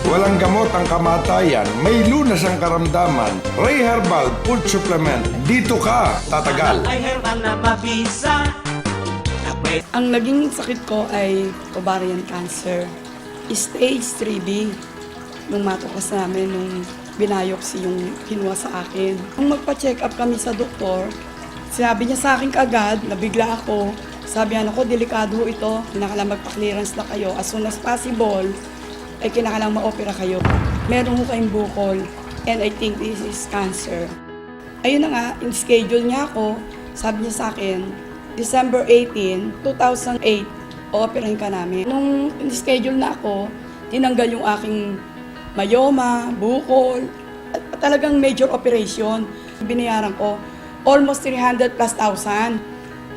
Walang gamot ang kamatayan, may lunas ang karamdaman. Ray Herbal Food Supplement, dito ka tatagal. Ay herbal na mabisa. Ang naging sakit ko ay ovarian cancer. Stage 3B. Nung matukas namin, nung binayopsy yung kinuha sa akin. Nung magpa-check up kami sa doktor, sinabi niya sa akin kaagad, nabigla ako. Sabi niya, ako, delikado ito. Kinakailangan magpa-clearance na kayo. As soon as possible, ay kinakailangan ma-opera kayo. Meron ko kayong bukol, and I think this is cancer. Ayun na nga, in-schedule niya ako. Sabi niya sa akin, December 18, 2008, o-operahin ka namin. Nung in-schedule na ako, tinanggal yung aking myoma, bukol, at talagang major operation. Binayaran ko, almost 300 plus thousand.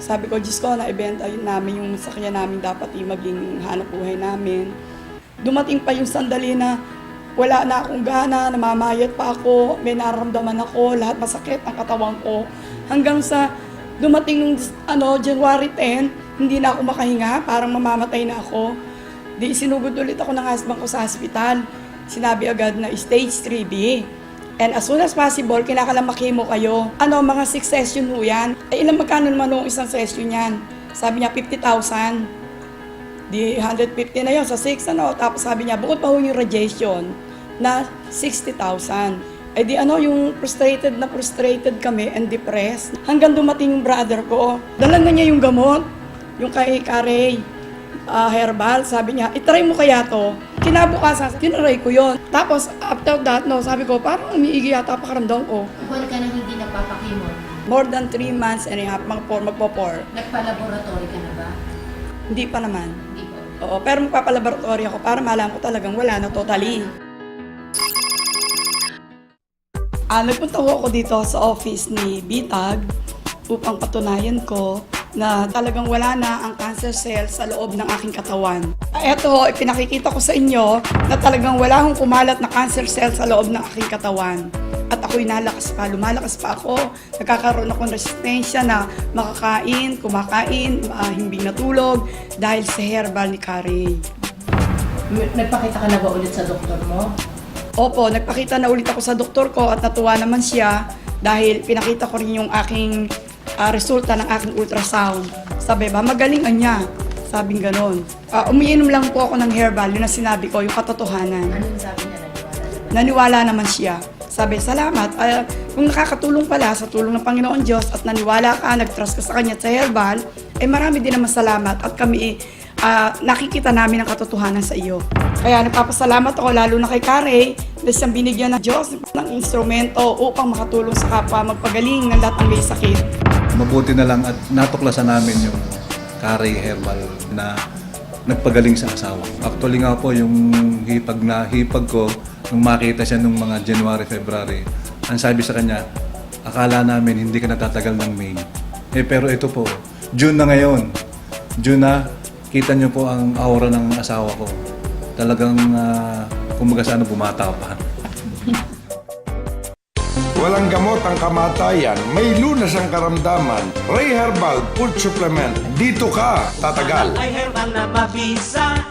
Sabi ko, Diyos ko, na-ibenta namin yung sakya namin dapat maging hanap buhay namin. Dumating pa yung sandali na wala na akong gana, namamayat pa ako, may nararamdaman ako, lahat masakit ang katawan ko. Hanggang sa dumating nung January 10, hindi na ako makahinga, parang mamamatay na ako. Di sinugod ulit ako ng husband ko sa hospital. Sinabi agad na stage 3B. And as soon as possible, kinakailangan makimo kayo. Mga 6 session ho yan. Ay ilang magkano naman yung isang session yan? Sabi niya 50,000. Di 150 na yun sa 6 Tapos sabi niya, bukod pa ho yung radiation na 60,000. Ay di yung frustrated kami and depressed. Hanggang dumating yung brother ko. Dala na niya yung gamot, yung kay Carey Herbal. Sabi niya, itry mo kaya to. Kinabukasan, tinaray ko yon. Tapos after that, sabi ko, parang umiigi yata pakaramdam ko. Buwan ka nang hindi nagpapakimon? More than 3 months and a half, magpo-4. Nagpa-laboratory ka na ba? Hindi pa naman. Hindi po. Oo, pero magpapalaboratory ako para malaman ko talagang wala na totally. Nagpunta ako dito sa office ni Bitag upang patunayan ko na talagang wala na ang cancer cells sa loob ng aking katawan. Ito, ipinakikita ko sa inyo na talagang wala akong kumalat na cancer cells sa loob ng aking katawan. At ako'y lumalakas pa ako. Nagkakaroon ako ng resistensya na makakain, kumakain, himbing natulog dahil sa herbal ni Carey. Nagpakita ka na ba ulit sa doktor mo? Opo, nagpakita na ulit ako sa doktor ko at natuwa naman siya dahil pinakita ko rin yung aking resulta ng aking ultrasound. Sabi ba, magaling niya. Sabing ganon. Umiinom lang po ako ng herbal, yun ang sinabi ko, yung katotohanan. Anong sabi niya? Naniwala naman siya. Sabi, salamat. Kung nakakatulong pala sa tulong ng Panginoon Diyos at naniwala ka, nag-trust ka sa Kanya at sa herbal, marami din naman salamat at kami nakikita namin ang katotohanan sa iyo. Kaya nagpapasalamat ako lalo na kay Carey dahil siyang binigyan ng Diyos ng instrumento upang makatulong sa kapwa magpagaling ng lahat ng may sakit. Mabuti na lang at natuklasan namin yung Carey Herbal na nagpagaling sa asawa. Actually nga po, yung hipag ko, nung makita siya nung mga January, February, ang sabi sa kanya, akala namin hindi ka natatagal ng May. Pero ito po, June na ngayon. June na, kita niyo po ang aura ng asawa ko. Talagang, kumbaga sa bumata pa. Walang gamot ang kamatayan, may lunas ang karamdaman. Ray Herbal Food Supplement, dito ka tatagal. Ay herbal na mabisa.